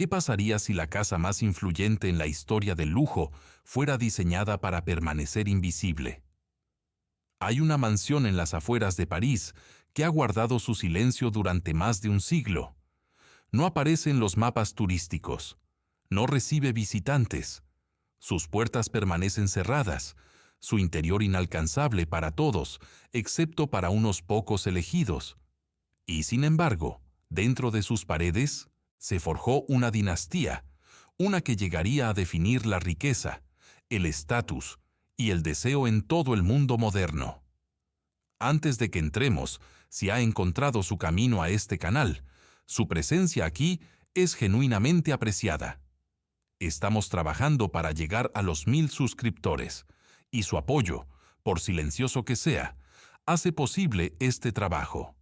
¿Qué pasaría si la casa más influyente en la historia del lujo fuera diseñada para permanecer invisible? Hay una mansión en las afueras de París que ha guardado su silencio durante más de un siglo. No aparece en los mapas turísticos. No recibe visitantes. Sus puertas permanecen cerradas, su interior inalcanzable para todos, excepto para unos pocos elegidos. Y sin embargo, dentro de sus paredes, se forjó una dinastía, una que llegaría a definir la riqueza, el estatus y el deseo en todo el mundo moderno. Antes de que entremos, si ha encontrado su camino a este canal, su presencia aquí es genuinamente apreciada. Estamos trabajando para llegar a los 1000 suscriptores, y su apoyo, por silencioso que sea, hace posible este trabajo.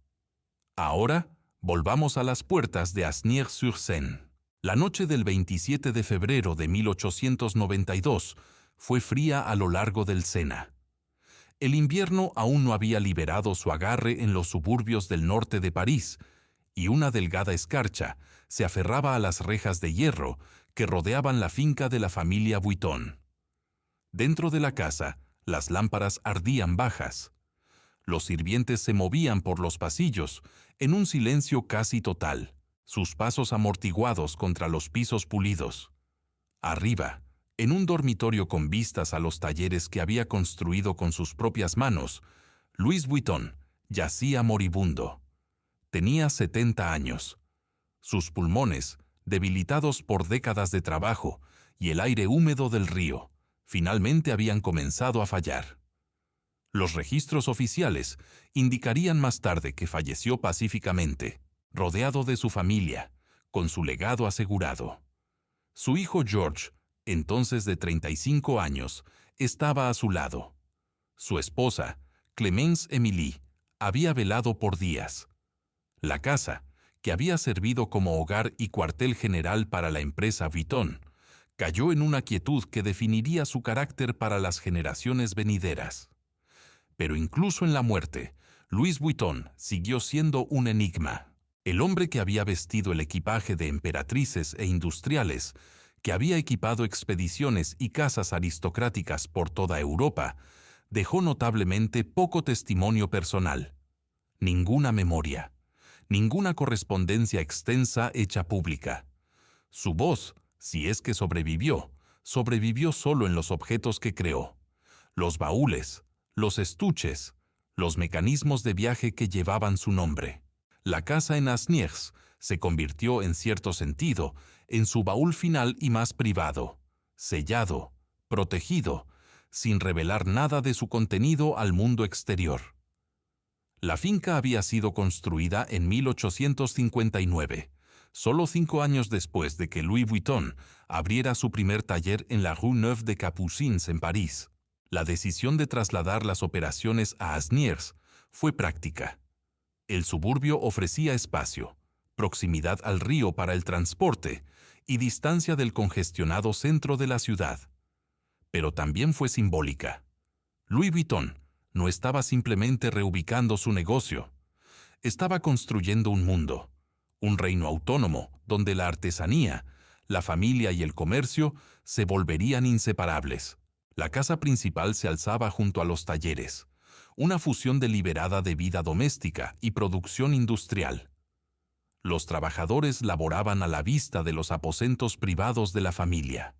Ahora, volvamos a las puertas de Asnières-sur-Seine. La noche del 27 de febrero de 1892 fue fría a lo largo del Sena. El invierno aún no había liberado su agarre en los suburbios del norte de París, y una delgada escarcha se aferraba a las rejas de hierro que rodeaban la finca de la familia Vuitton. Dentro de la casa, las lámparas ardían bajas. Los sirvientes se movían por los pasillos en un silencio casi total, sus pasos amortiguados contra los pisos pulidos. Arriba, en un dormitorio con vistas a los talleres que había construido con sus propias manos, Louis Vuitton yacía moribundo. Tenía 70 años. Sus pulmones, debilitados por décadas de trabajo y el aire húmedo del río, finalmente habían comenzado a fallar. Los registros oficiales indicarían más tarde que falleció pacíficamente, rodeado de su familia, con su legado asegurado. Su hijo George, entonces de 35 años, estaba a su lado. Su esposa, Clémence Émilie, había velado por días. La casa, que había servido como hogar y cuartel general para la empresa Vuitton, cayó en una quietud que definiría su carácter para las generaciones venideras. Pero incluso en la muerte, Louis Vuitton siguió siendo un enigma. El hombre que había vestido el equipaje de emperatrices e industriales, que había equipado expediciones y casas aristocráticas por toda Europa, dejó notablemente poco testimonio personal. Ninguna memoria, ninguna correspondencia extensa hecha pública. Su voz, si es que sobrevivió solo en los objetos que creó: los baúles, los estuches, los mecanismos de viaje que llevaban su nombre. La casa en Asnières se convirtió, en cierto sentido, en su baúl final y más privado, sellado, protegido, sin revelar nada de su contenido al mundo exterior. La finca había sido construida en 1859, solo 5 años después de que Louis Vuitton abriera su primer taller en la Rue Neuve des Capucines en París. La decisión de trasladar las operaciones a Asnières fue práctica. El suburbio ofrecía espacio, proximidad al río para el transporte y distancia del congestionado centro de la ciudad. Pero también fue simbólica. Louis Vuitton no estaba simplemente reubicando su negocio, estaba construyendo un mundo, un reino autónomo donde la artesanía, la familia y el comercio se volverían inseparables. La casa principal se alzaba junto a los talleres, una fusión deliberada de vida doméstica y producción industrial. Los trabajadores laboraban a la vista de los aposentos privados de la familia.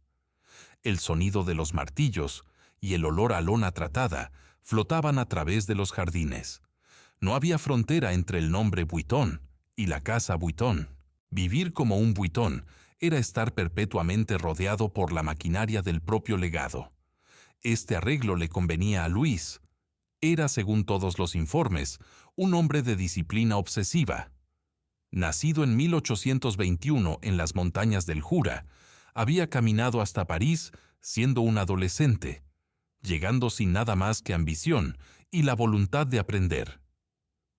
El sonido de los martillos y el olor a lona tratada flotaban a través de los jardines. No había frontera entre el nombre Vuitton y la casa Vuitton. Vivir como un Vuitton era estar perpetuamente rodeado por la maquinaria del propio legado. Este arreglo le convenía a Louis. Era, según todos los informes, un hombre de disciplina obsesiva. Nacido en 1821 en las montañas del Jura, había caminado hasta París siendo un adolescente, llegando sin nada más que ambición y la voluntad de aprender.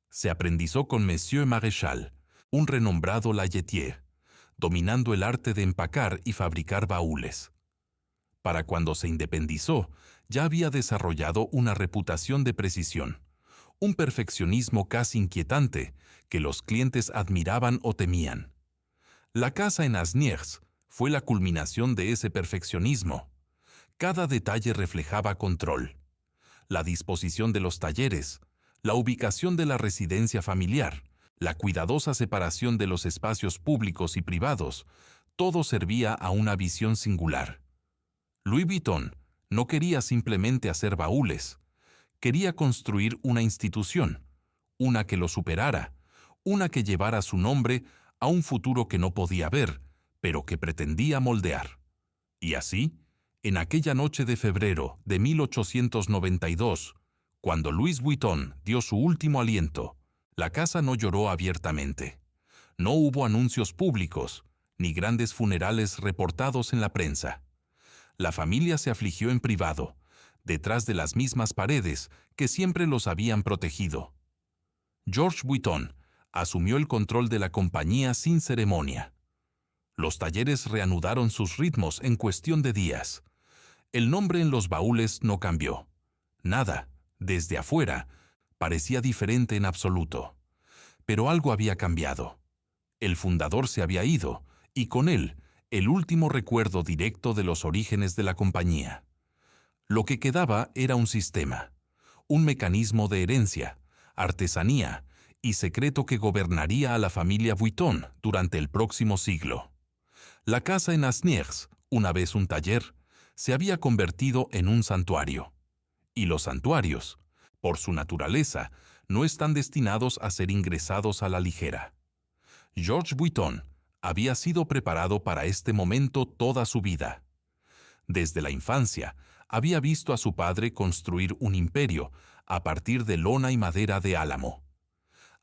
Se aprendizó con Monsieur Maréchal, un renombrado layetier, dominando el arte de empacar y fabricar baúles. Para cuando se independizó, ya había desarrollado una reputación de precisión, un perfeccionismo casi inquietante que los clientes admiraban o temían. La casa en Asnières fue la culminación de ese perfeccionismo. Cada detalle reflejaba control. La disposición de los talleres, la ubicación de la residencia familiar, la cuidadosa separación de los espacios públicos y privados, todo servía a una visión singular. Louis Vuitton no quería simplemente hacer baúles, quería construir una institución, una que lo superara, una que llevara su nombre a un futuro que no podía ver, pero que pretendía moldear. Y así, en aquella noche de febrero de 1892, cuando Louis Vuitton dio su último aliento, la casa no lloró abiertamente. No hubo anuncios públicos, ni grandes funerales reportados en la prensa. La familia se afligió en privado, detrás de las mismas paredes que siempre los habían protegido. Georges Vuitton asumió el control de la compañía sin ceremonia. Los talleres reanudaron sus ritmos en cuestión de días. El nombre en los baúles no cambió. Nada, desde afuera, parecía diferente en absoluto. Pero algo había cambiado. El fundador se había ido, y con él, el último recuerdo directo de los orígenes de la compañía. Lo que quedaba era un sistema, un mecanismo de herencia, artesanía y secreto que gobernaría a la familia Vuitton durante el próximo siglo. La casa en Asnières, una vez un taller, se había convertido en un santuario. Y los santuarios, por su naturaleza, no están destinados a ser ingresados a la ligera. Georges Vuitton había sido preparado para este momento toda su vida. Desde la infancia, había visto a su padre construir un imperio a partir de lona y madera de álamo.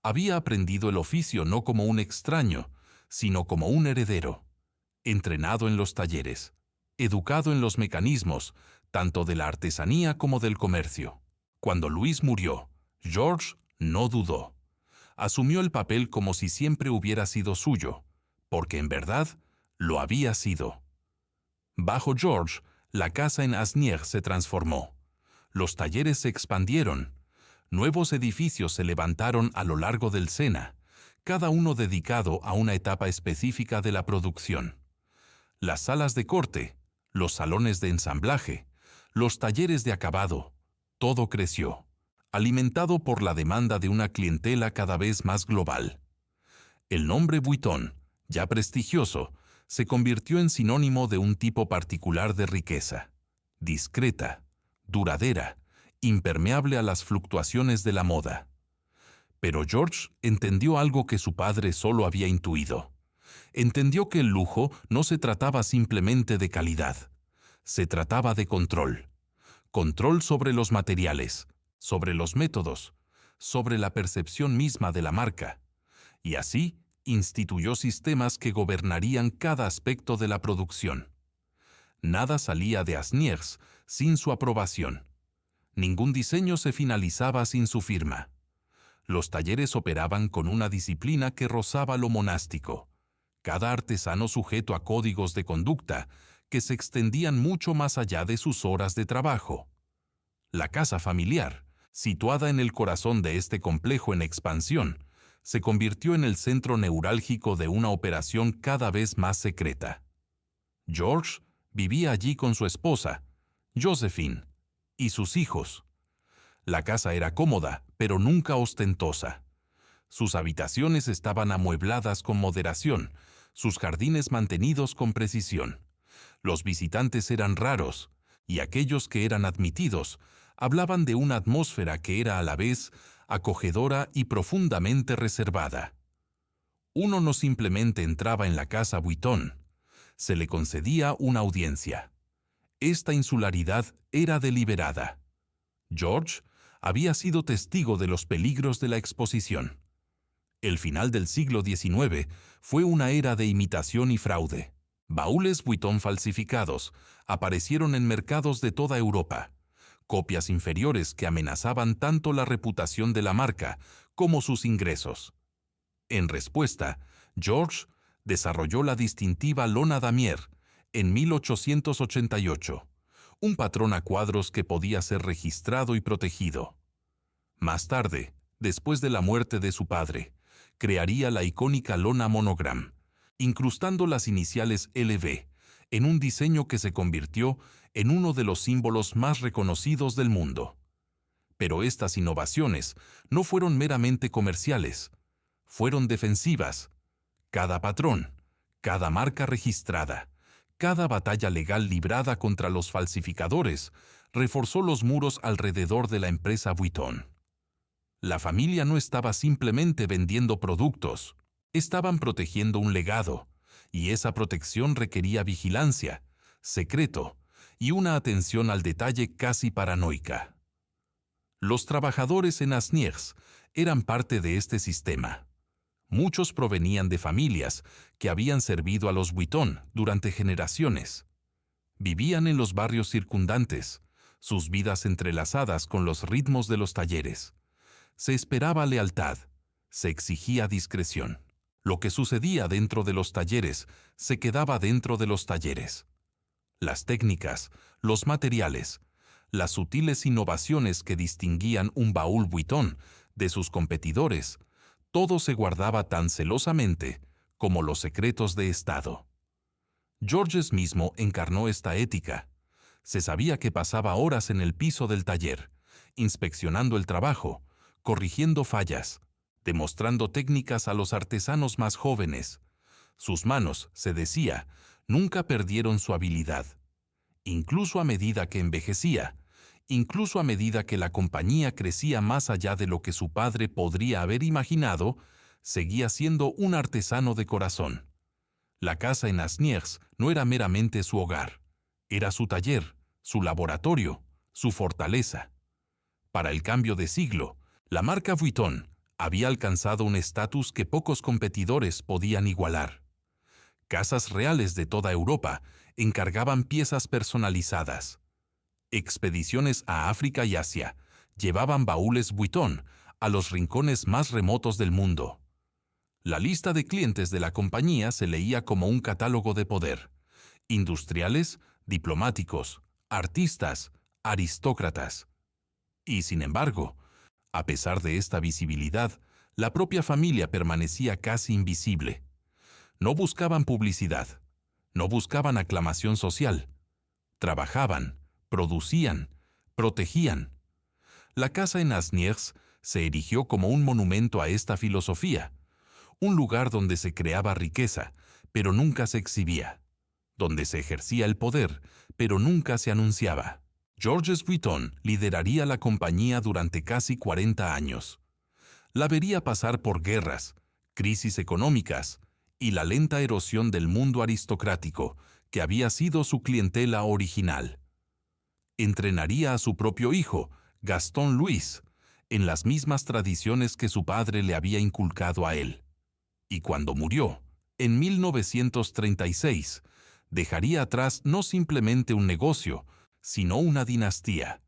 Había aprendido el oficio no como un extraño, sino como un heredero, entrenado en los talleres, educado en los mecanismos, tanto de la artesanía como del comercio. Cuando Louis murió, Georges no dudó. Asumió el papel como si siempre hubiera sido suyo, porque en verdad lo había sido. Bajo Georges, la casa en Asnières se transformó. Los talleres se expandieron. Nuevos edificios se levantaron a lo largo del Sena, cada uno dedicado a una etapa específica de la producción. Las salas de corte, los salones de ensamblaje, los talleres de acabado, todo creció, alimentado por la demanda de una clientela cada vez más global. El nombre Vuitton, ya prestigioso, se convirtió en sinónimo de un tipo particular de riqueza, discreta, duradera, impermeable a las fluctuaciones de la moda. Pero Georges entendió algo que su padre solo había intuido. Entendió que el lujo no se trataba simplemente de calidad, se trataba de control. Control sobre los materiales, sobre los métodos, sobre la percepción misma de la marca. Y así instituyó sistemas que gobernarían cada aspecto de la producción. Nada salía de Asnières sin su aprobación. Ningún diseño se finalizaba sin su firma. Los talleres operaban con una disciplina que rozaba lo monástico. Cada artesano sujeto a códigos de conducta que se extendían mucho más allá de sus horas de trabajo. La casa familiar, situada en el corazón de este complejo en expansión, se convirtió en el centro neurálgico de una operación cada vez más secreta. Georges vivía allí con su esposa, Josephine, y sus hijos. La casa era cómoda, pero nunca ostentosa. Sus habitaciones estaban amuebladas con moderación, sus jardines mantenidos con precisión. Los visitantes eran raros, y aquellos que eran admitidos hablaban de una atmósfera que era a la vez acogedora y profundamente reservada. Uno no simplemente entraba en la casa Vuitton, se le concedía una audiencia. Esta insularidad era deliberada. Georges había sido testigo de los peligros de la exposición. El final del siglo XIX fue una era de imitación y fraude. Baúles Vuitton falsificados aparecieron en mercados de toda Europa. Copias inferiores que amenazaban tanto la reputación de la marca como sus ingresos. En respuesta, Georges desarrolló la distintiva lona damier en 1888, un patrón a cuadros que podía ser registrado y protegido. Más tarde, después de la muerte de su padre, crearía la icónica lona monogram, incrustando las iniciales LV en un diseño que se convirtió en uno de los símbolos más reconocidos del mundo. Pero estas innovaciones no fueron meramente comerciales, fueron defensivas. Cada patrón, cada marca registrada, cada batalla legal librada contra los falsificadores reforzó los muros alrededor de la empresa Vuitton. La familia no estaba simplemente vendiendo productos, estaban protegiendo un legado, y esa protección requería vigilancia, secreto y una atención al detalle casi paranoica. Los trabajadores en Asnières eran parte de este sistema. Muchos provenían de familias que habían servido a los Vuitton durante generaciones. Vivían en los barrios circundantes, sus vidas entrelazadas con los ritmos de los talleres. Se esperaba lealtad, se exigía discreción. Lo que sucedía dentro de los talleres se quedaba dentro de los talleres. Las técnicas, los materiales, las sutiles innovaciones que distinguían un baúl Vuitton de sus competidores, todo se guardaba tan celosamente como los secretos de Estado. Georges mismo encarnó esta ética. Se sabía que pasaba horas en el piso del taller, inspeccionando el trabajo, corrigiendo fallas, demostrando técnicas a los artesanos más jóvenes. Sus manos, se decía, nunca perdieron su habilidad. Incluso a medida que envejecía, incluso a medida que la compañía crecía más allá de lo que su padre podría haber imaginado, seguía siendo un artesano de corazón. La casa en Asnières no era meramente su hogar, era su taller, su laboratorio, su fortaleza. Para el cambio de siglo, la marca Vuitton había alcanzado un estatus que pocos competidores podían igualar. Casas reales de toda Europa encargaban piezas personalizadas. Expediciones a África y Asia llevaban baúles Vuitton a los rincones más remotos del mundo. La lista de clientes de la compañía se leía como un catálogo de poder. Industriales, diplomáticos, artistas, aristócratas. Y sin embargo, a pesar de esta visibilidad, la propia familia permanecía casi invisible. No buscaban publicidad, no buscaban aclamación social. Trabajaban, producían, protegían. La casa en Asnières se erigió como un monumento a esta filosofía, un lugar donde se creaba riqueza, pero nunca se exhibía, donde se ejercía el poder, pero nunca se anunciaba. Georges Vuitton lideraría la compañía durante casi 40 años. La vería pasar por guerras, crisis económicas y la lenta erosión del mundo aristocrático, que había sido su clientela original. Entrenaría a su propio hijo, Gaston Louis, en las mismas tradiciones que su padre le había inculcado a él. Y cuando murió, en 1936, dejaría atrás no simplemente un negocio, sino una dinastía,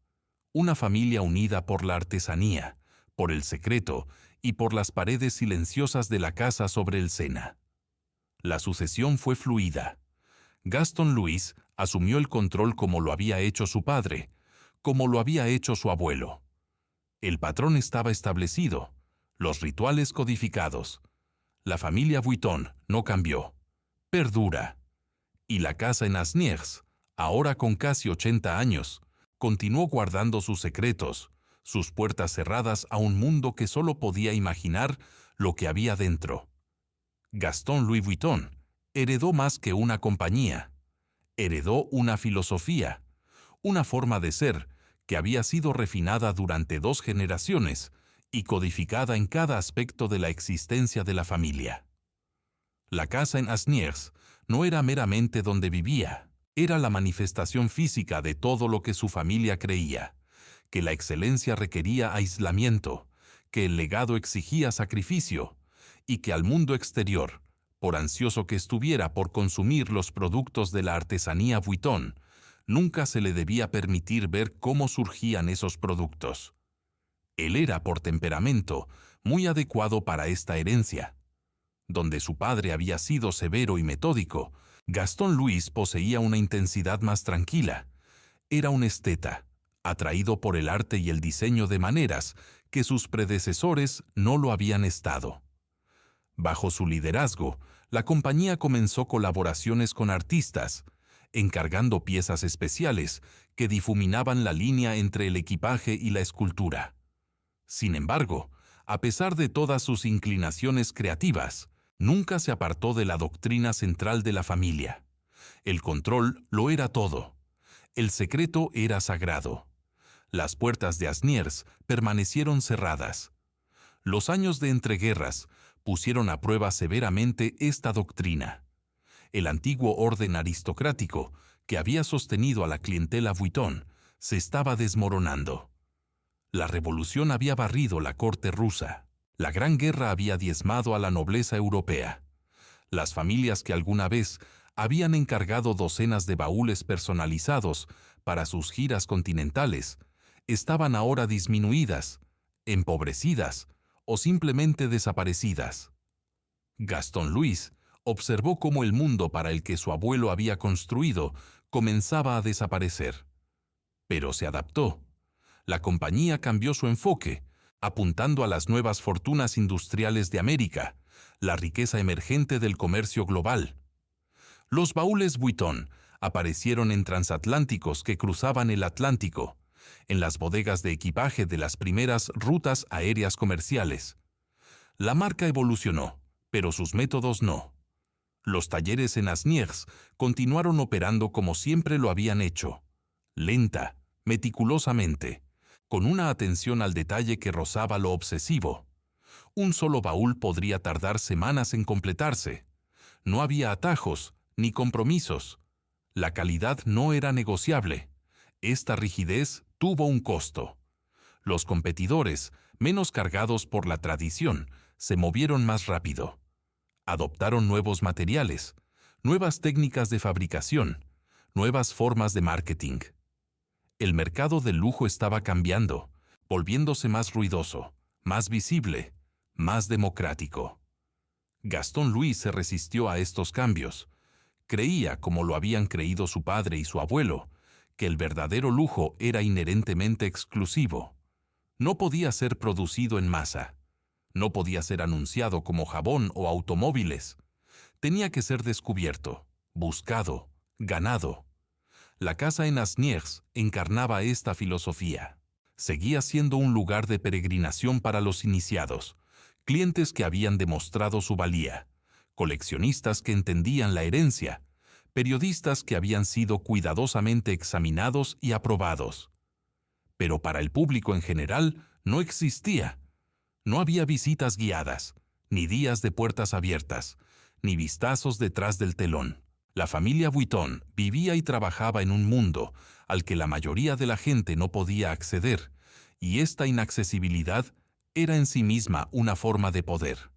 una familia unida por la artesanía, por el secreto y por las paredes silenciosas de la casa sobre el Sena. La sucesión fue fluida. Gaston Louis asumió el control como lo había hecho su padre, como lo había hecho su abuelo. El patrón estaba establecido, los rituales codificados. La familia Vuitton no cambió, perdura. Y la casa en Asnières, ahora con casi 80 años, continuó guardando sus secretos, sus puertas cerradas a un mundo que solo podía imaginar lo que había dentro. Gaston Louis Vuitton heredó más que una compañía, heredó una filosofía, una forma de ser que había sido refinada durante 2 generaciones y codificada en cada aspecto de la existencia de la familia. La casa en Asnières no era meramente donde vivía, era la manifestación física de todo lo que su familia creía, que la excelencia requería aislamiento, que el legado exigía sacrificio, y que al mundo exterior, por ansioso que estuviera por consumir los productos de la artesanía Vuitton, nunca se le debía permitir ver cómo surgían esos productos. Él era, por temperamento, muy adecuado para esta herencia. Donde su padre había sido severo y metódico, Gaston Louis poseía una intensidad más tranquila. Era un esteta, atraído por el arte y el diseño de maneras que sus predecesores no lo habían estado. Bajo su liderazgo, La compañía comenzó colaboraciones con artistas, encargando piezas especiales que difuminaban la línea entre el equipaje y la escultura. Sin embargo, a pesar de todas sus inclinaciones creativas, nunca se apartó de la doctrina central de la familia. El control lo era todo. El secreto era sagrado. Las puertas de Asnières permanecieron cerradas. Los años de entreguerras pusieron a prueba severamente esta doctrina. El antiguo orden aristocrático, que había sostenido a la clientela Vuitton, se estaba desmoronando. La revolución había barrido la corte rusa. La Gran Guerra había diezmado a la nobleza europea. Las familias que alguna vez habían encargado docenas de baúles personalizados para sus giras continentales, estaban ahora disminuidas, empobrecidas o simplemente desaparecidas. Gastón Louis observó cómo el mundo para el que su abuelo había construido comenzaba a desaparecer. Pero se adaptó. La compañía cambió su enfoque, apuntando a las nuevas fortunas industriales de América, la riqueza emergente del comercio global. Los baúles Vuitton aparecieron en transatlánticos que cruzaban el Atlántico, en las bodegas de equipaje de las primeras rutas aéreas comerciales. La marca evolucionó, pero sus métodos no. Los talleres en Asnières continuaron operando como siempre lo habían hecho, lenta, meticulosamente, con una atención al detalle que rozaba lo obsesivo. Un solo baúl podría tardar semanas en completarse. No había atajos ni compromisos. La calidad no era negociable. Esta rigidez tuvo un costo. Los competidores, menos cargados por la tradición, se movieron más rápido. Adoptaron nuevos materiales, nuevas técnicas de fabricación, nuevas formas de marketing. El mercado del lujo estaba cambiando, volviéndose más ruidoso, más visible, más democrático. Gastón Louis se resistió a estos cambios. Creía, como lo habían creído su padre y su abuelo, que el verdadero lujo era inherentemente exclusivo. No podía ser producido en masa. No podía ser anunciado como jabón o automóviles. Tenía que ser descubierto, buscado, ganado. La casa en Asnières encarnaba esta filosofía. Seguía siendo un lugar de peregrinación para los iniciados, clientes que habían demostrado su valía, coleccionistas que entendían la herencia, periodistas que habían sido cuidadosamente examinados y aprobados. Pero para el público en general no existía. No había visitas guiadas, ni días de puertas abiertas, ni vistazos detrás del telón. La familia Vuitton vivía y trabajaba en un mundo al que la mayoría de la gente no podía acceder, y esta inaccesibilidad era en sí misma una forma de poder.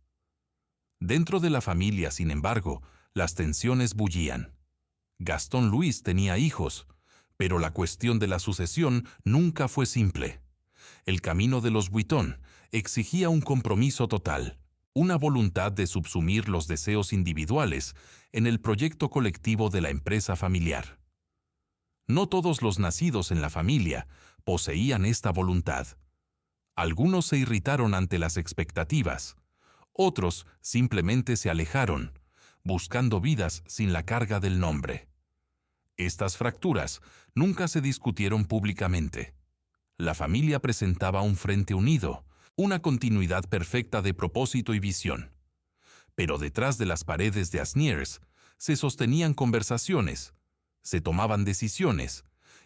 Dentro de la familia, sin embargo, las tensiones bullían. Gastón Louis tenía hijos, pero la cuestión de la sucesión nunca fue simple. El camino de los Vuitton exigía un compromiso total, una voluntad de subsumir los deseos individuales en el proyecto colectivo de la empresa familiar. No todos los nacidos en la familia poseían esta voluntad. Algunos se irritaron ante las expectativas, otros simplemente se alejaron, buscando vidas sin la carga del nombre. Estas fracturas nunca se discutieron públicamente. La familia presentaba un frente unido, una continuidad perfecta de propósito y visión. Pero detrás de las paredes de Asnières se sostenían conversaciones, se tomaban decisiones,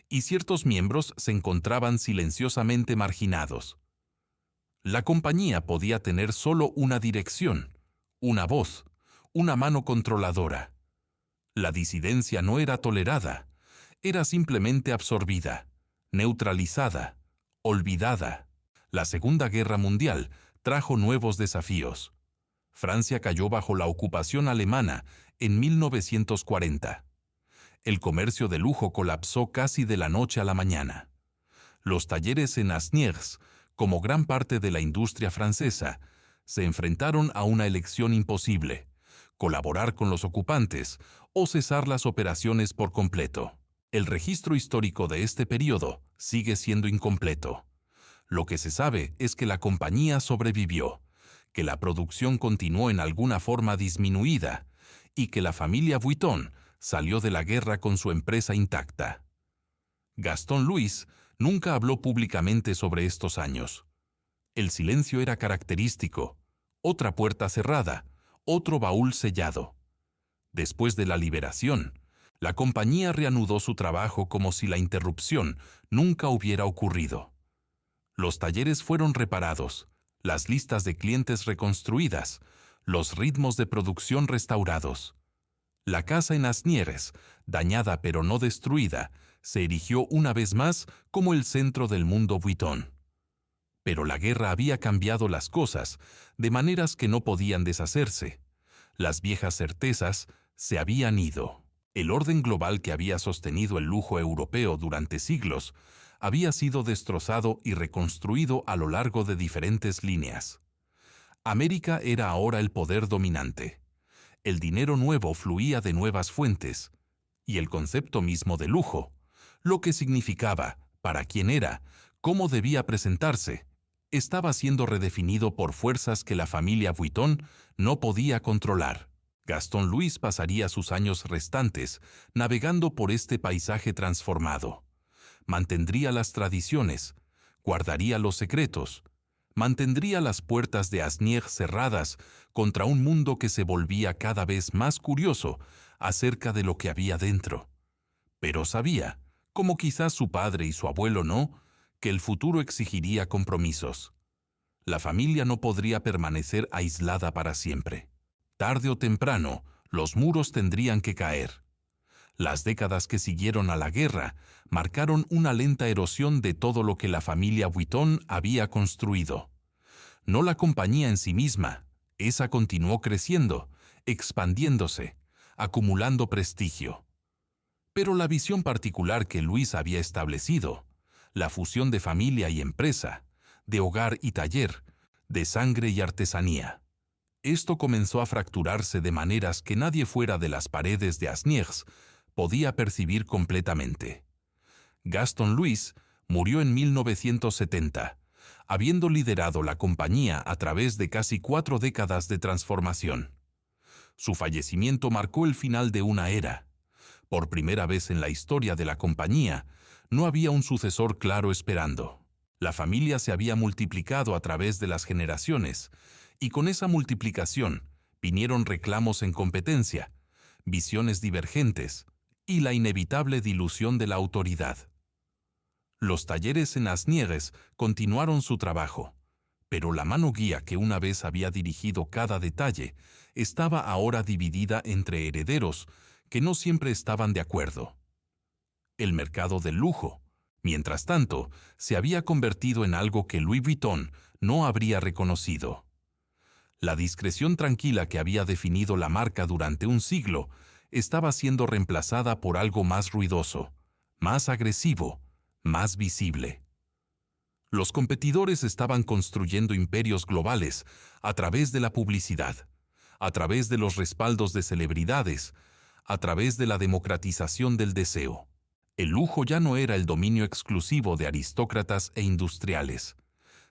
y ciertos miembros se encontraban silenciosamente marginados. La compañía podía tener solo una dirección, una voz, una mano controladora. La disidencia no era tolerada, era simplemente absorbida, neutralizada, olvidada. La Segunda Guerra Mundial trajo nuevos desafíos. Francia cayó bajo la ocupación alemana en 1940. El comercio de lujo colapsó casi de la noche a la mañana. Los talleres en Asnières, como gran parte de la industria francesa, se enfrentaron a una elección imposible: colaborar con los ocupantes o cesar las operaciones por completo. El registro histórico de este periodo sigue siendo incompleto. Lo que se sabe es que la compañía sobrevivió, que la producción continuó en alguna forma disminuida y que la familia Vuitton salió de la guerra con su empresa intacta. Gaston Louis nunca habló públicamente sobre estos años. El silencio era característico. Otra puerta cerrada, otro baúl sellado. Después de la liberación, la compañía reanudó su trabajo como si la interrupción nunca hubiera ocurrido. Los talleres fueron reparados, las listas de clientes reconstruidas, los ritmos de producción restaurados. La casa en Asnieres, dañada pero no destruida, se erigió una vez más como el centro del mundo Vuitton. Pero la guerra había cambiado las cosas, de maneras que no podían deshacerse. Las viejas certezas se habían ido. El orden global que había sostenido el lujo europeo durante siglos había sido destrozado y reconstruido a lo largo de diferentes líneas. América era ahora el poder dominante. El dinero nuevo fluía de nuevas fuentes, y el concepto mismo de lujo, lo que significaba, para quién era, cómo debía presentarse, estaba siendo redefinido por fuerzas que la familia Vuitton no podía controlar. Gaston Louis pasaría sus años restantes navegando por este paisaje transformado. Mantendría las tradiciones, guardaría los secretos, mantendría las puertas de Asnières cerradas contra un mundo que se volvía cada vez más curioso acerca de lo que había dentro. Pero sabía, como quizás su padre y su abuelo no, que el futuro exigiría compromisos. La familia no podría permanecer aislada para siempre. Tarde o temprano, los muros tendrían que caer. Las décadas que siguieron a la guerra marcaron una lenta erosión de todo lo que la familia Vuitton había construido. No la compañía en sí misma, esa continuó creciendo, expandiéndose, acumulando prestigio. Pero la visión particular que Louis había establecido, la fusión de familia y empresa, de hogar y taller, de sangre y artesanía. Esto comenzó a fracturarse de maneras que nadie fuera de las paredes de Asnières podía percibir completamente. Gaston Louis murió en 1970, habiendo liderado la compañía a través de casi 4 décadas de transformación. Su fallecimiento marcó el final de una era. Por primera vez en la historia de la compañía, no había un sucesor claro esperando. La familia se había multiplicado a través de las generaciones, y con esa multiplicación vinieron reclamos en competencia, visiones divergentes y la inevitable dilución de la autoridad. Los talleres en Asnieres continuaron su trabajo, pero la mano guía que una vez había dirigido cada detalle estaba ahora dividida entre herederos que no siempre estaban de acuerdo. El mercado del lujo, mientras tanto, se había convertido en algo que Louis Vuitton no habría reconocido. La discreción tranquila que había definido la marca durante un siglo estaba siendo reemplazada por algo más ruidoso, más agresivo, más visible. Los competidores estaban construyendo imperios globales a través de la publicidad, a través de los respaldos de celebridades, a través de la democratización del deseo. El lujo ya no era el dominio exclusivo de aristócratas e industriales.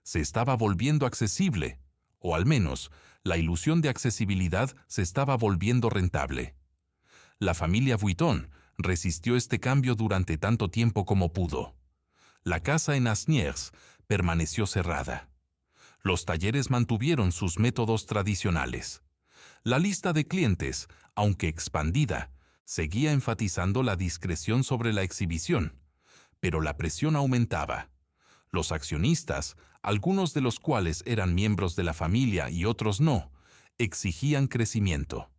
Se estaba volviendo accesible, o al menos, la ilusión de accesibilidad se estaba volviendo rentable. La familia Vuitton resistió este cambio durante tanto tiempo como pudo. La casa en Asnières permaneció cerrada. Los talleres mantuvieron sus métodos tradicionales. La lista de clientes, aunque expandida, seguía enfatizando la discreción sobre la exhibición, pero la presión aumentaba. Los accionistas, algunos de los cuales eran miembros de la familia y otros no, exigían crecimiento.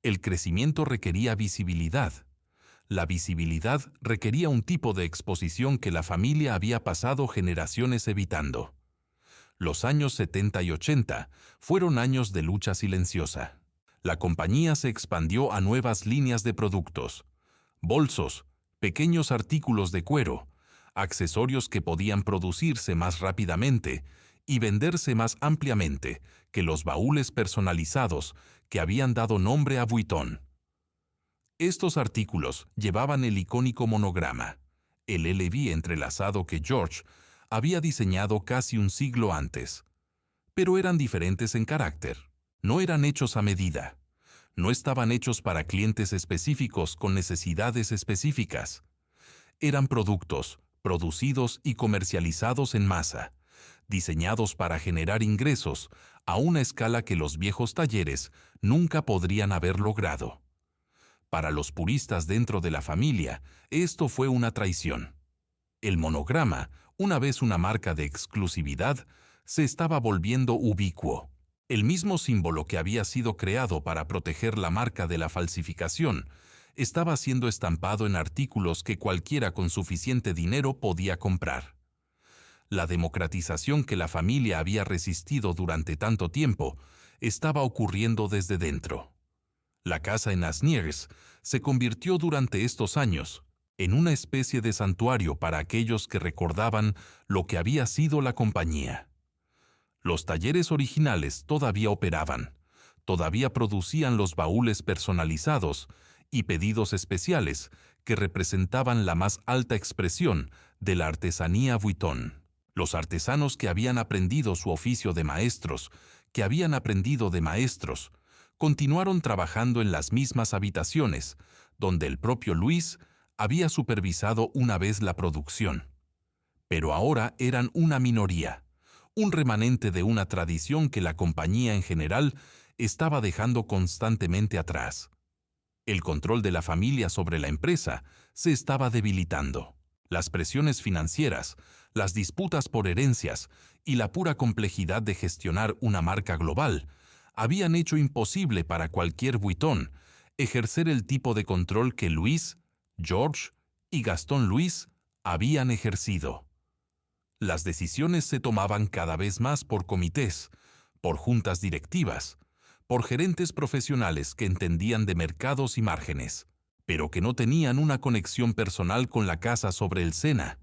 El crecimiento requería visibilidad. La visibilidad requería un tipo de exposición que la familia había pasado generaciones evitando. Los años 70 y 80 fueron años de lucha silenciosa. La compañía se expandió a nuevas líneas de productos, bolsos, pequeños artículos de cuero, accesorios que podían producirse más rápidamente y venderse más ampliamente que los baúles personalizados que habían dado nombre a Vuitton. Estos artículos llevaban el icónico monograma, el LV entrelazado que George había diseñado casi un siglo antes. Pero eran diferentes en carácter. No eran hechos a medida. No estaban hechos para clientes específicos con necesidades específicas. Eran productos producidos y comercializados en masa, diseñados para generar ingresos a una escala que los viejos talleres nunca podrían haber logrado. Para los puristas dentro de la familia, esto fue una traición. El monograma, una vez una marca de exclusividad, se estaba volviendo ubicuo. El mismo símbolo que había sido creado para proteger la marca de la falsificación estaba siendo estampado en artículos que cualquiera con suficiente dinero podía comprar. La democratización que la familia había resistido durante tanto tiempo estaba ocurriendo desde dentro. La casa en Asnières se convirtió durante estos años en una especie de santuario para aquellos que recordaban lo que había sido la compañía. Los talleres originales todavía operaban, todavía producían los baúles personalizados y pedidos especiales que representaban la más alta expresión de la artesanía Vuitton. Los artesanos que habían aprendido su oficio de maestros, que habían aprendido de maestros, continuaron trabajando en las mismas habitaciones, donde el propio Louis había supervisado una vez la producción. Pero ahora eran una minoría, un remanente de una tradición que la compañía en general estaba dejando constantemente atrás. El control de la familia sobre la empresa se estaba debilitando. Las presiones financieras, las disputas por herencias y la pura complejidad de gestionar una marca global habían hecho imposible para cualquier Vuitton ejercer el tipo de control que Louis, George y Gaston Louis habían ejercido. Las decisiones se tomaban cada vez más por comités, por juntas directivas, por gerentes profesionales que entendían de mercados y márgenes, pero que no tenían una conexión personal con la casa sobre el Sena.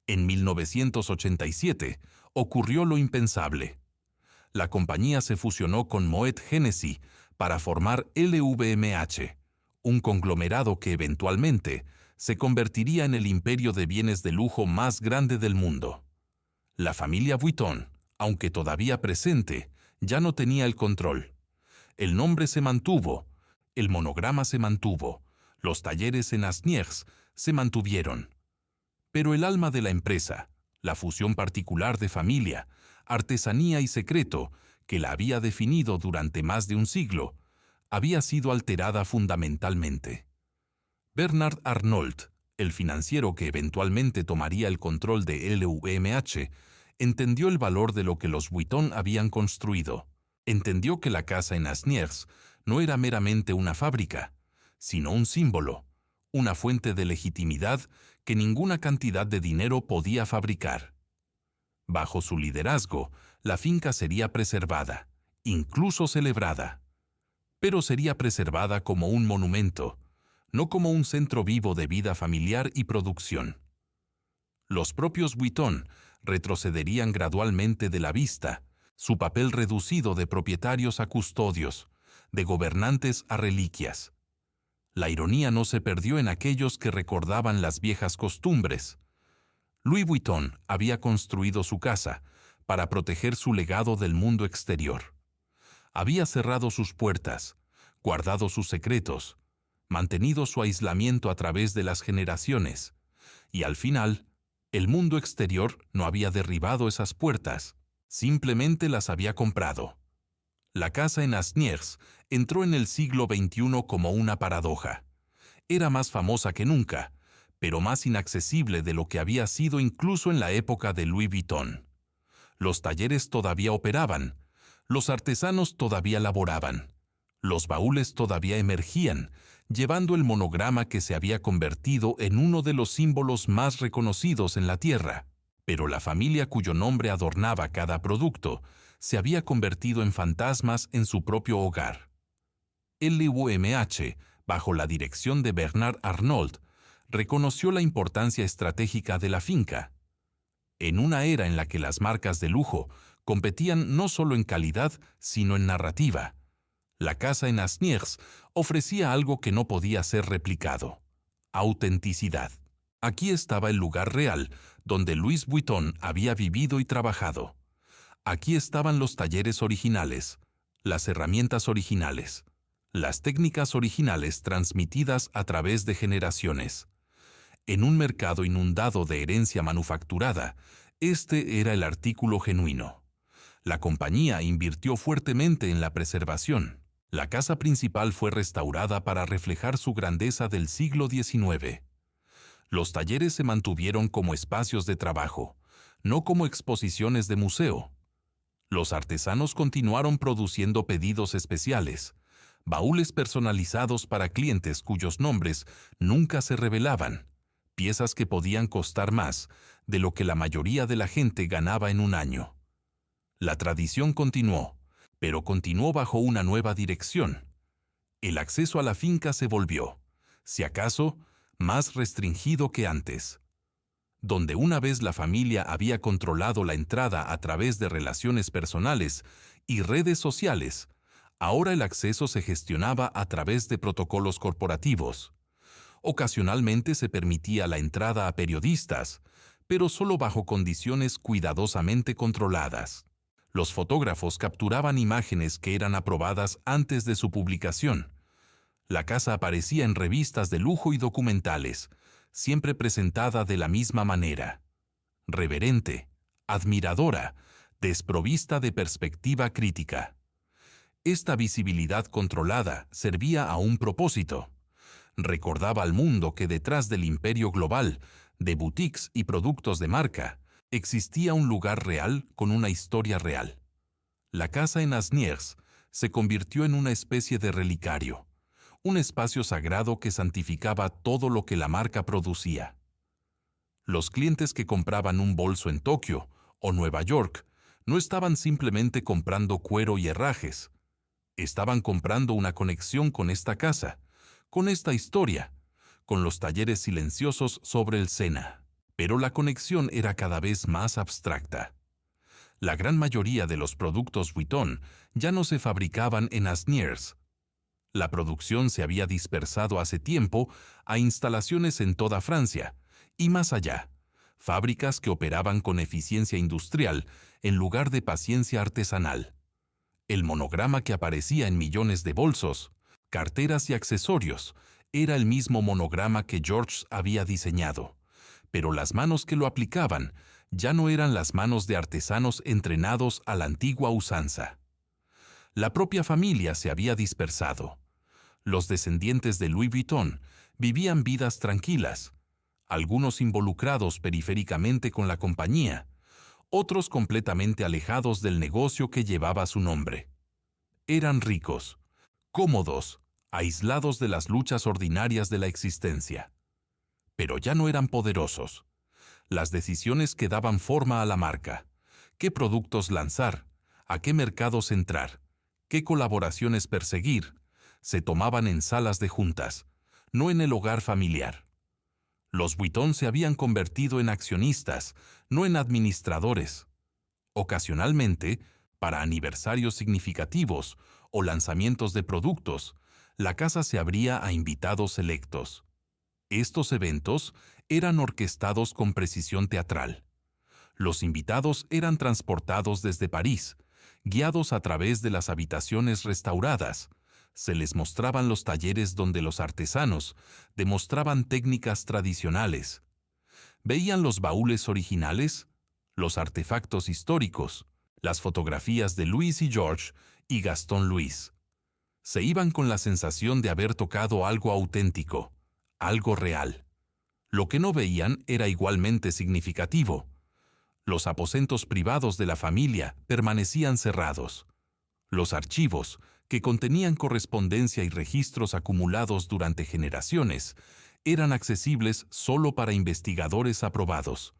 En 1987 ocurrió lo impensable. La compañía se fusionó con Moet Hennessy para formar LVMH, un conglomerado que eventualmente se convertiría en el imperio de bienes de lujo más grande del mundo. La familia Vuitton, aunque todavía presente, ya no tenía el control. El nombre se mantuvo, el monograma se mantuvo, los talleres en Asnières se mantuvieron. Pero el alma de la empresa, la fusión particular de familia, artesanía y secreto, que la había definido durante más de un siglo, había sido alterada fundamentalmente. Bernard Arnault, el financiero que eventualmente tomaría el control de LVMH, entendió el valor de lo que los Vuitton habían construido. Entendió que la casa en Asnières no era meramente una fábrica, sino un símbolo, una fuente de legitimidad que ninguna cantidad de dinero podía fabricar. Bajo su liderazgo, la finca sería preservada, incluso celebrada. Pero sería preservada como un monumento, no como un centro vivo de vida familiar y producción. Los propios Vuitton retrocederían gradualmente de la vista, su papel reducido de propietarios a custodios, de gobernantes a reliquias. La ironía no se perdió en aquellos que recordaban las viejas costumbres. Louis Vuitton había construido su casa para proteger su legado del mundo exterior. Había cerrado sus puertas, guardado sus secretos, mantenido su aislamiento a través de las generaciones, y al final, el mundo exterior no había derribado esas puertas, simplemente las había comprado. La casa en Asnières entró en el siglo XXI como una paradoja. Era más famosa que nunca, pero más inaccesible de lo que había sido incluso en la época de Louis Vuitton. Los talleres todavía operaban, los artesanos todavía laboraban, los baúles todavía emergían, llevando el monograma que se había convertido en uno de los símbolos más reconocidos en la Tierra. Pero la familia cuyo nombre adornaba cada producto se había convertido en fantasmas en su propio hogar. LVMH, bajo la dirección de Bernard Arnault, reconoció la importancia estratégica de la finca. En una era en la que las marcas de lujo competían no solo en calidad, sino en narrativa, la casa en Asnières ofrecía algo que no podía ser replicado: autenticidad. Aquí estaba el lugar real donde Louis Vuitton había vivido y trabajado. Aquí estaban los talleres originales, las herramientas originales, Las técnicas originales transmitidas a través de generaciones. En un mercado inundado de herencia manufacturada, este era el artículo genuino. La compañía invirtió fuertemente en la preservación. La casa principal fue restaurada para reflejar su grandeza del siglo XIX. Los talleres se mantuvieron como espacios de trabajo, no como exposiciones de museo. Los artesanos continuaron produciendo pedidos especiales, baúles personalizados para clientes cuyos nombres nunca se revelaban, piezas que podían costar más de lo que la mayoría de la gente ganaba en un año. La tradición continuó, pero continuó bajo una nueva dirección. El acceso a la finca se volvió, si acaso, más restringido que antes. Donde una vez la familia había controlado la entrada a través de relaciones personales y redes sociales, ahora el acceso se gestionaba a través de protocolos corporativos. Ocasionalmente se permitía la entrada a periodistas, pero solo bajo condiciones cuidadosamente controladas. Los fotógrafos capturaban imágenes que eran aprobadas antes de su publicación. La casa aparecía en revistas de lujo y documentales, siempre presentada de la misma manera. Reverente, admiradora, desprovista de perspectiva crítica. Esta visibilidad controlada servía a un propósito. Recordaba al mundo que detrás del imperio global, de boutiques y productos de marca, existía un lugar real con una historia real. La casa en Asnières se convirtió en una especie de relicario, un espacio sagrado que santificaba todo lo que la marca producía. Los clientes que compraban un bolso en Tokio o Nueva York no estaban simplemente comprando cuero y herrajes. Estaban comprando una conexión con esta casa, con esta historia, con los talleres silenciosos sobre el Sena. Pero la conexión era cada vez más abstracta. La gran mayoría de los productos Vuitton ya no se fabricaban en Asnières. La producción se había dispersado hace tiempo a instalaciones en toda Francia y más allá, fábricas que operaban con eficiencia industrial en lugar de paciencia artesanal. El monograma que aparecía en millones de bolsos, carteras y accesorios era el mismo monograma que George había diseñado, pero las manos que lo aplicaban ya no eran las manos de artesanos entrenados a la antigua usanza. La propia familia se había dispersado. Los descendientes de Louis Vuitton vivían vidas tranquilas, algunos involucrados periféricamente con la compañía, otros completamente alejados del negocio que llevaba su nombre. Eran ricos, cómodos, aislados de las luchas ordinarias de la existencia. Pero ya no eran poderosos. Las decisiones que daban forma a la marca, qué productos lanzar, a qué mercados entrar, qué colaboraciones perseguir, se tomaban en salas de juntas, no en el hogar familiar. Los Vuitton se habían convertido en accionistas, no en administradores. Ocasionalmente, para aniversarios significativos o lanzamientos de productos, la casa se abría a invitados selectos. Estos eventos eran orquestados con precisión teatral. Los invitados eran transportados desde París, guiados a través de las habitaciones restauradas. Se les mostraban los talleres donde los artesanos demostraban técnicas tradicionales. Veían los baúles originales, los artefactos históricos, las fotografías de Louis y George y Gaston Louis. Se iban con la sensación de haber tocado algo auténtico, algo real. Lo que no veían era igualmente significativo. Los aposentos privados de la familia permanecían cerrados. Los archivos, que contenían correspondencia y registros acumulados durante generaciones, eran accesibles solo para investigadores aprobados.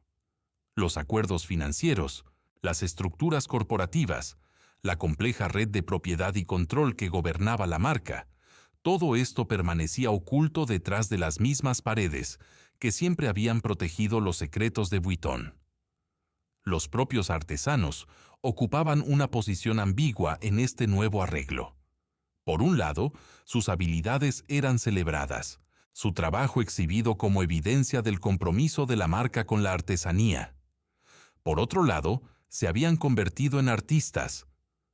Los acuerdos financieros, las estructuras corporativas, la compleja red de propiedad y control que gobernaba la marca, todo esto permanecía oculto detrás de las mismas paredes que siempre habían protegido los secretos de Vuitton. Los propios artesanos ocupaban una posición ambigua en este nuevo arreglo. Por un lado, sus habilidades eran celebradas, su trabajo exhibido como evidencia del compromiso de la marca con la artesanía. Por otro lado, se habían convertido en artistas.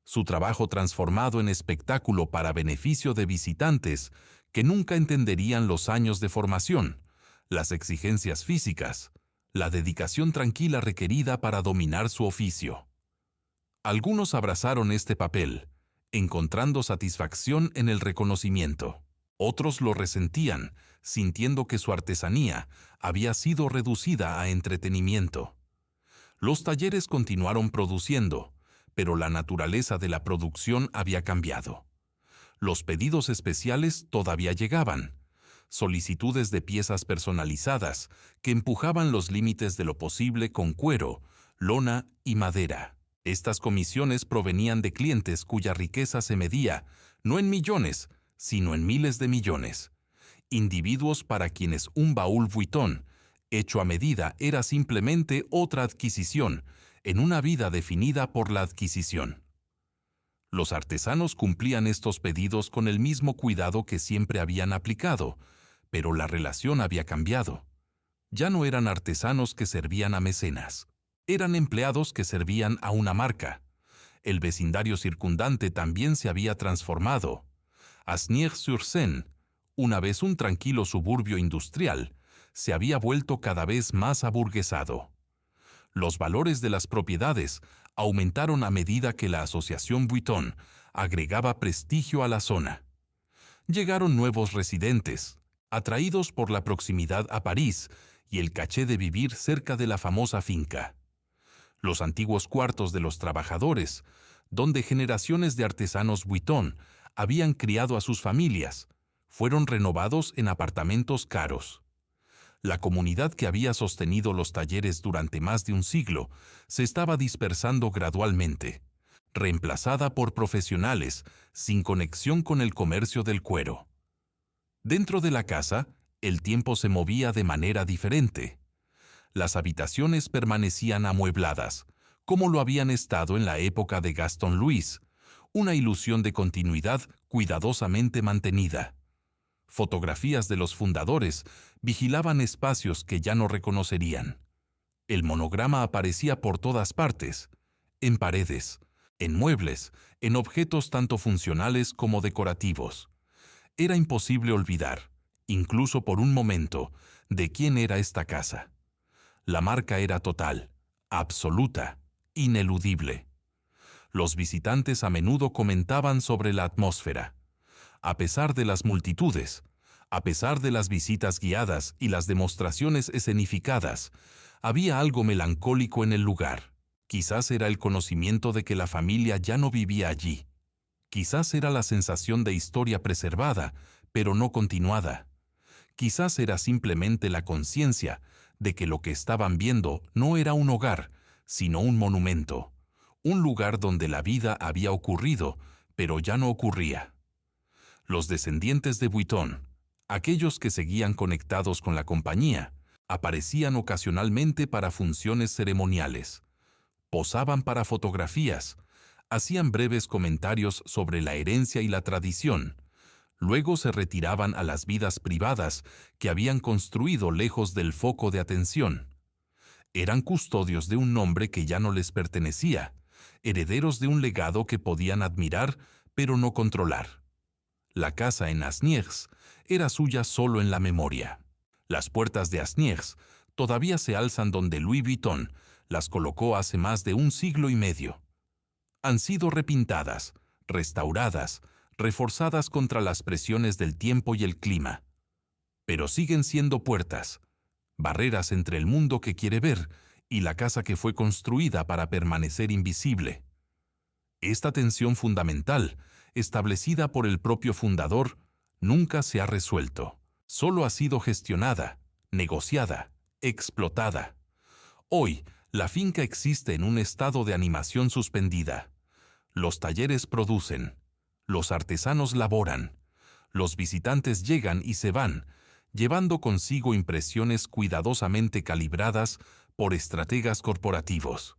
su trabajo transformado en espectáculo para beneficio de visitantes que nunca entenderían los años de formación, las exigencias físicas, la dedicación tranquila requerida para dominar su oficio. Algunos abrazaron este papel, encontrando satisfacción en el reconocimiento. Otros lo resentían, sintiendo que su artesanía había sido reducida a entretenimiento. Los talleres continuaron produciendo, pero la naturaleza de la producción había cambiado. Los pedidos especiales todavía llegaban, solicitudes de piezas personalizadas que empujaban los límites de lo posible con cuero, lona y madera. Estas comisiones provenían de clientes cuya riqueza se medía no en millones, sino en miles de millones. Individuos para quienes un baúl Vuitton, hecho a medida, era simplemente otra adquisición, en una vida definida por la adquisición. Los artesanos cumplían estos pedidos con el mismo cuidado que siempre habían aplicado, pero la relación había cambiado. Ya no eran artesanos que servían a mecenas. Eran empleados que servían a una marca. El vecindario circundante también se había transformado. Asnières-sur-Seine, una vez un tranquilo suburbio industrial, se había vuelto cada vez más aburguesado. Los valores de las propiedades aumentaron a medida que la Asociación Vuitton agregaba prestigio a la zona. Llegaron nuevos residentes, atraídos por la proximidad a París y el caché de vivir cerca de la famosa finca. Los antiguos cuartos de los trabajadores, donde generaciones de artesanos Vuitton habían criado a sus familias, fueron renovados en apartamentos caros. La comunidad que había sostenido los talleres durante más de un siglo se estaba dispersando gradualmente, reemplazada por profesionales sin conexión con el comercio del cuero. Dentro de la casa, el tiempo se movía de manera diferente. Las habitaciones permanecían amuebladas, como lo habían estado en la época de Gaston Louis, una ilusión de continuidad cuidadosamente mantenida. Fotografías de los fundadores vigilaban espacios que ya no reconocerían. El monograma aparecía por todas partes, en paredes, en muebles, en objetos tanto funcionales como decorativos. Era imposible olvidar, incluso por un momento, de quién era esta casa. La marca era total, absoluta, ineludible. Los visitantes a menudo comentaban sobre la atmósfera. A pesar de las multitudes, a pesar de las visitas guiadas y las demostraciones escenificadas, había algo melancólico en el lugar. Quizás era el conocimiento de que la familia ya no vivía allí. Quizás era la sensación de historia preservada, pero no continuada. Quizás era simplemente la conciencia de que lo que estaban viendo no era un hogar, sino un monumento, un lugar donde la vida había ocurrido, pero ya no ocurría. Los descendientes de Vuitton, aquellos que seguían conectados con la compañía, aparecían ocasionalmente para funciones ceremoniales, posaban para fotografías, hacían breves comentarios sobre la herencia y la tradición, luego se retiraban a las vidas privadas que habían construido lejos del foco de atención. Eran custodios de un nombre que ya no les pertenecía, herederos de un legado que podían admirar pero no controlar. La casa en Asnières era suya solo en la memoria. Las puertas de Asnières todavía se alzan donde Louis Vuitton las colocó hace más de un siglo y medio. Han sido repintadas, restauradas, reforzadas contra las presiones del tiempo y el clima. Pero siguen siendo puertas, barreras entre el mundo que quiere ver y la casa que fue construida para permanecer invisible. Esta tensión fundamental, establecida por el propio fundador, nunca se ha resuelto. Solo ha sido gestionada, negociada, explotada. Hoy, la finca existe en un estado de animación suspendida. Los talleres producen, los artesanos laboran, los visitantes llegan y se van, llevando consigo impresiones cuidadosamente calibradas por estrategas corporativos.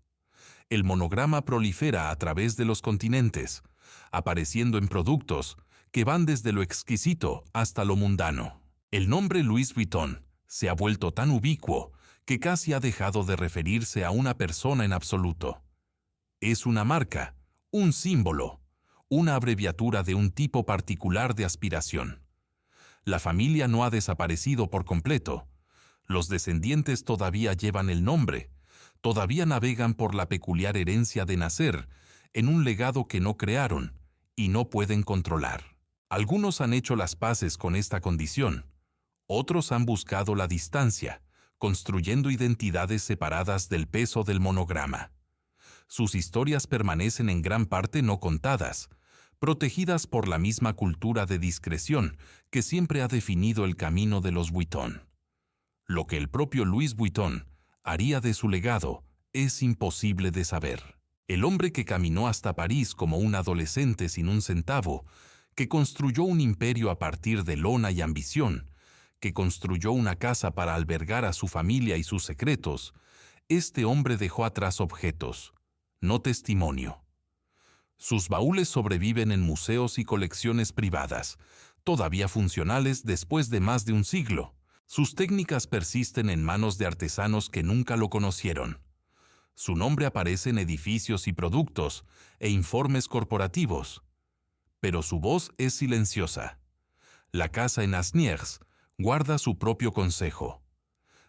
El monograma prolifera a través de los continentes, apareciendo en productos que van desde lo exquisito hasta lo mundano. El nombre Louis Vuitton se ha vuelto tan ubicuo que casi ha dejado de referirse a una persona en absoluto. Es una marca, Un símbolo, una abreviatura de un tipo particular de aspiración. La familia no ha desaparecido por completo. Los descendientes todavía llevan el nombre, todavía navegan por la peculiar herencia de nacer en un legado que no crearon y no pueden controlar. Algunos han hecho las paces con esta condición, otros han buscado la distancia, construyendo identidades separadas del peso del monograma. Sus historias permanecen en gran parte no contadas, protegidas por la misma cultura de discreción que siempre ha definido el camino de los Vuitton. Lo que el propio Louis Vuitton haría de su legado es imposible de saber. El hombre que caminó hasta París como un adolescente sin un centavo, que construyó un imperio a partir de lona y ambición, que construyó una casa para albergar a su familia y sus secretos, este hombre dejó atrás objetos, no testimonio. Sus baúles sobreviven en museos y colecciones privadas, todavía funcionales después de más de un siglo. Sus técnicas persisten en manos de artesanos que nunca lo conocieron. Su nombre aparece en edificios y productos e informes corporativos. Pero su voz es silenciosa. La casa en Asnières guarda su propio consejo.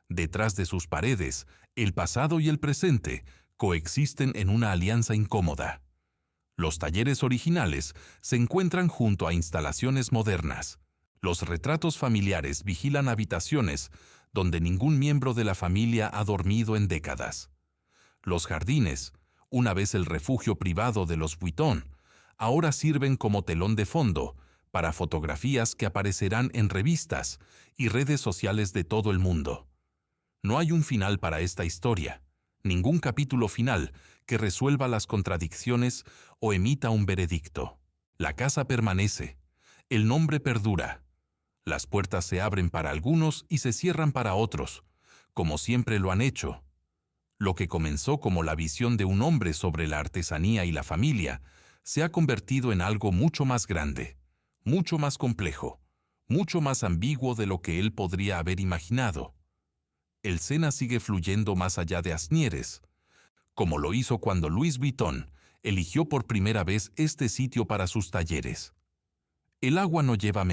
Detrás de sus paredes, el pasado y el presente coexisten en una alianza incómoda. Los talleres originales se encuentran junto a instalaciones modernas. Los retratos familiares vigilan habitaciones donde ningún miembro de la familia ha dormido en décadas. Los jardines, una vez el refugio privado de los Vuitton, ahora sirven como telón de fondo para fotografías que aparecerán en revistas y redes sociales de todo el mundo. No hay un final para esta historia, ningún capítulo final que resuelva las contradicciones o emita un veredicto. La casa permanece, el nombre perdura. Las puertas se abren para algunos y se cierran para otros, como siempre lo han hecho. Lo que comenzó como la visión de un hombre sobre la artesanía y la familia se ha convertido en algo mucho más grande, mucho más complejo, mucho más ambiguo de lo que él podría haber imaginado. El Sena sigue fluyendo más allá de Asnières, como lo hizo cuando Louis Vuitton eligió por primera vez este sitio para sus talleres. El agua no lleva